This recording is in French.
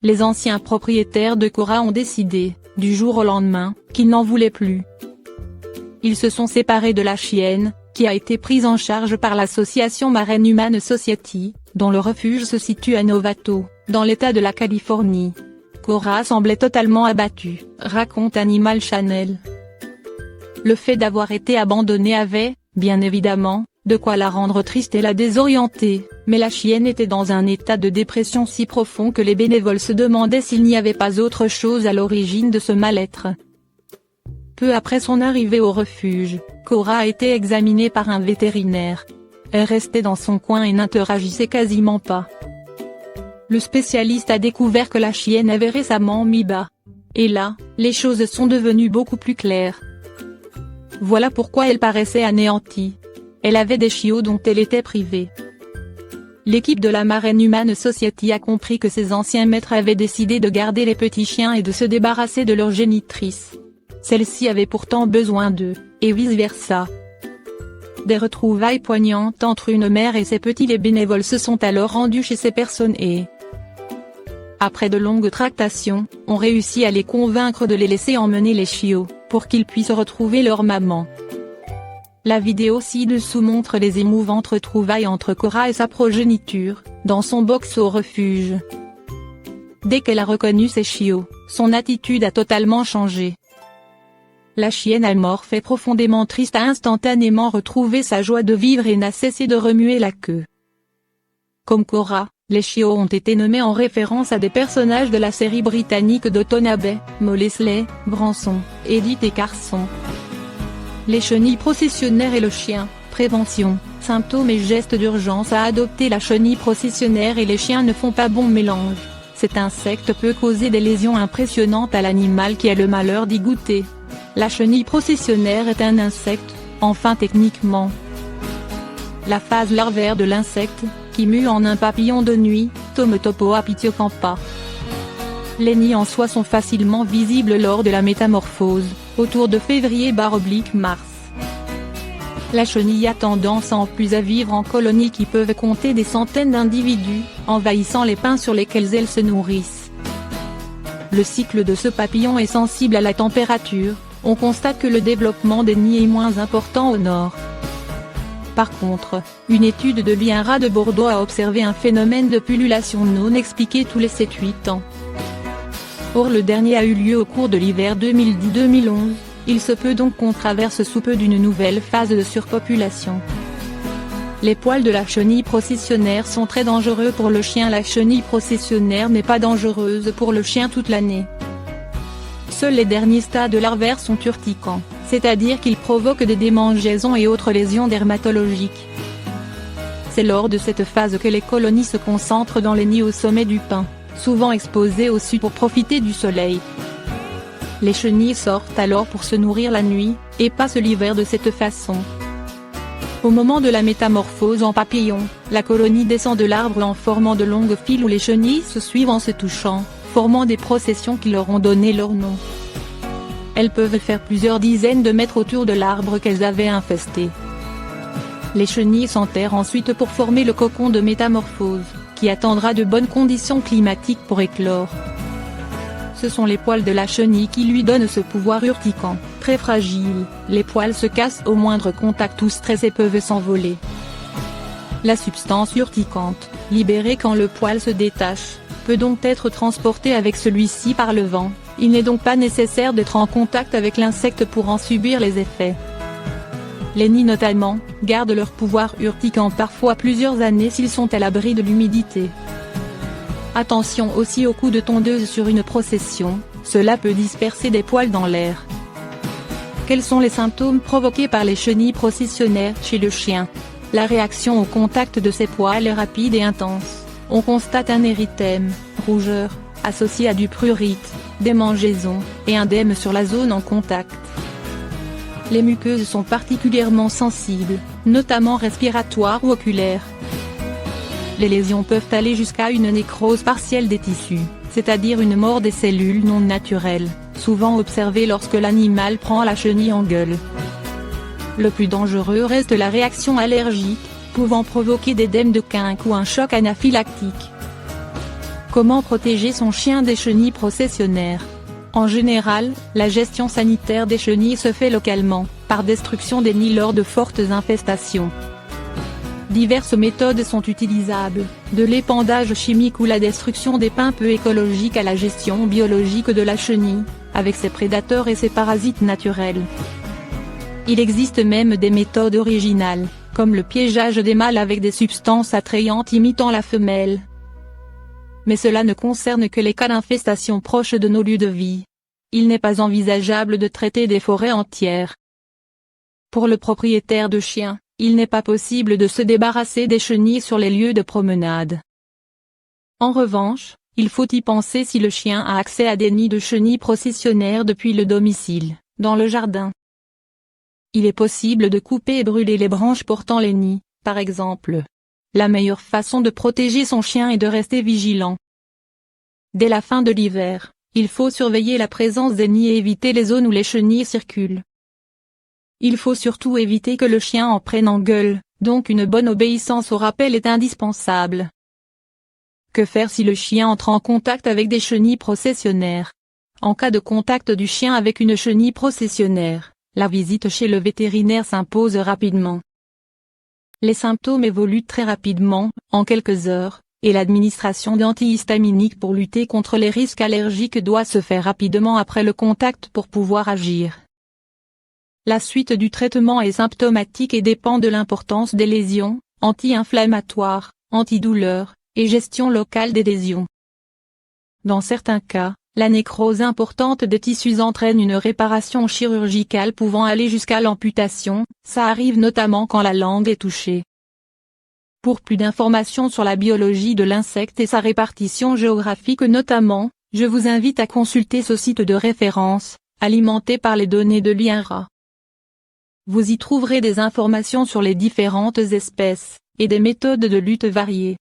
les anciens propriétaires de Cora ont décidé, du jour au lendemain, qu'ils n'en voulaient plus. Ils se sont séparés de la chienne, qui a été prise en charge par l'association Marine Human Society, dont le refuge se situe à Novato, dans l'État de la Californie. Cora semblait totalement abattue, raconte Animal Channel. Le fait d'avoir été abandonnée avait, bien évidemment, de quoi la rendre triste et la désorienter, mais la chienne était dans un état de dépression si profond que les bénévoles se demandaient s'il n'y avait pas autre chose à l'origine de ce mal-être. Peu après son arrivée au refuge, Cora a été examinée par un vétérinaire. Elle restait dans son coin et n'interagissait quasiment pas. Le spécialiste a découvert que la chienne avait récemment mis bas. Et là, les choses sont devenues beaucoup plus claires. Voilà pourquoi elle paraissait anéantie. Elle avait des chiots dont elle était privée. L'équipe de la Marine Human Society a compris que ses anciens maîtres avaient décidé de garder les petits chiens et de se débarrasser de leur génitrice. Celle-ci avait pourtant besoin d'eux, et vice-versa. Des retrouvailles poignantes entre une mère et ses petits. Les bénévoles se sont alors rendus chez ces personnes et, après de longues tractations, ont réussi à les convaincre de les laisser emmener les chiots, pour qu'ils puissent retrouver leur maman. La vidéo ci-dessous montre les émouvantes retrouvailles entre Cora et sa progéniture, dans son box au refuge. Dès qu'elle a reconnu ses chiots, son attitude a totalement changé. La chienne amorphe et profondément triste a instantanément retrouvé sa joie de vivre et n'a cessé de remuer la queue. Comme Cora, les chiots ont été nommés en référence à des personnages de la série britannique d'Downton Abbey, Mollesley, Branson, Edith et Carson. Les chenilles processionnaires et le chien, prévention, symptômes et gestes d'urgence à adopter. La chenille processionnaire et les chiens ne font pas bon mélange. Cet insecte peut causer des lésions impressionnantes à l'animal qui a le malheur d'y goûter. La chenille processionnaire est un insecte, enfin techniquement. La phase larvaire de l'insecte, qui mue en un papillon de nuit, Tomotopoa pithiocampa. Les nids en soie sont facilement visibles lors de la métamorphose, autour de février/mars. La chenille a tendance en plus à vivre en colonies qui peuvent compter des centaines d'individus, envahissant les pins sur lesquels elles se nourrissent. Le cycle de ce papillon est sensible à la température. On constate que le développement des nids est moins important au nord. Par contre, une étude de l'INRA de Bordeaux a observé un phénomène de pullulation non expliqué tous les 7-8 ans. Or le dernier a eu lieu au cours de l'hiver 2010-2011, il se peut donc qu'on traverse sous peu d'une nouvelle phase de surpopulation. Les poils de la chenille processionnaire sont très dangereux pour le chien. La chenille processionnaire n'est pas dangereuse pour le chien toute l'année. Seuls les derniers stades larvaires sont urticants, c'est-à-dire qu'ils provoquent des démangeaisons et autres lésions dermatologiques. C'est lors de cette phase que les colonies se concentrent dans les nids au sommet du pin, souvent exposés au sud pour profiter du soleil. Les chenilles sortent alors pour se nourrir la nuit, et passent l'hiver de cette façon. Au moment de la métamorphose en papillon, la colonie descend de l'arbre en formant de longues files où les chenilles se suivent en se touchant, formant des processions qui leur ont donné leur nom. Elles peuvent faire plusieurs dizaines de mètres autour de l'arbre qu'elles avaient infesté. Les chenilles s'enterrent ensuite pour former le cocon de métamorphose, qui attendra de bonnes conditions climatiques pour éclore. Ce sont les poils de la chenille qui lui donnent ce pouvoir urticant. Très fragile, les poils se cassent au moindre contact ou stress et peuvent s'envoler. La substance urticante, libérée quand le poil se détache, peut donc être transportée avec celui-ci par le vent. Il n'est donc pas nécessaire d'être en contact avec l'insecte pour en subir les effets. Les nids notamment, gardent leur pouvoir urticant parfois plusieurs années s'ils sont à l'abri de l'humidité. Attention aussi aux coups de tondeuse sur une procession, cela peut disperser des poils dans l'air. Quels sont les symptômes provoqués par les chenilles processionnaires chez le chien? La réaction au contact de ces poils est rapide et intense. On constate un érythème, rougeur, associé à du prurite, démangeaisons, et un œdème sur la zone en contact. Les muqueuses sont particulièrement sensibles, notamment respiratoires ou oculaires. Les lésions peuvent aller jusqu'à une nécrose partielle des tissus, c'est-à-dire une mort des cellules non naturelles, souvent observée lorsque l'animal prend la chenille en gueule. Le plus dangereux reste la réaction allergique, pouvant provoquer des œdèmes de quinque ou un choc anaphylactique. Comment protéger son chien des chenilles processionnaires? En général, la gestion sanitaire des chenilles se fait localement, par destruction des nids lors de fortes infestations. Diverses méthodes sont utilisables, de l'épandage chimique ou la destruction des pins peu écologiques à la gestion biologique de la chenille, avec ses prédateurs et ses parasites naturels. Il existe même des méthodes originales, comme le piégeage des mâles avec des substances attrayantes imitant la femelle. Mais cela ne concerne que les cas d'infestation proches de nos lieux de vie. Il n'est pas envisageable de traiter des forêts entières. Pour le propriétaire de chien, il n'est pas possible de se débarrasser des chenilles sur les lieux de promenade. En revanche, il faut y penser si le chien a accès à des nids de chenilles processionnaires depuis le domicile, dans le jardin. Il est possible de couper et brûler les branches portant les nids, par exemple. La meilleure façon de protéger son chien est de rester vigilant. Dès la fin de l'hiver, il faut surveiller la présence des nids et éviter les zones où les chenilles circulent. Il faut surtout éviter que le chien en prenne en gueule, donc une bonne obéissance au rappel est indispensable. Que faire si le chien entre en contact avec des chenilles processionnaires? En cas de contact du chien avec une chenille processionnaire, la visite chez le vétérinaire s'impose rapidement. Les symptômes évoluent très rapidement, en quelques heures, et l'administration d'antihistaminiques pour lutter contre les risques allergiques doit se faire rapidement après le contact pour pouvoir agir. La suite du traitement est symptomatique et dépend de l'importance des lésions, anti-inflammatoires, antidouleurs, et gestion locale des lésions. Dans certains cas, la nécrose importante des tissus entraîne une réparation chirurgicale pouvant aller jusqu'à l'amputation, ça arrive notamment quand la langue est touchée. Pour plus d'informations sur la biologie de l'insecte et sa répartition géographique notamment, je vous invite à consulter ce site de référence, alimenté par les données de l'INRA. Vous y trouverez des informations sur les différentes espèces, et des méthodes de lutte variées.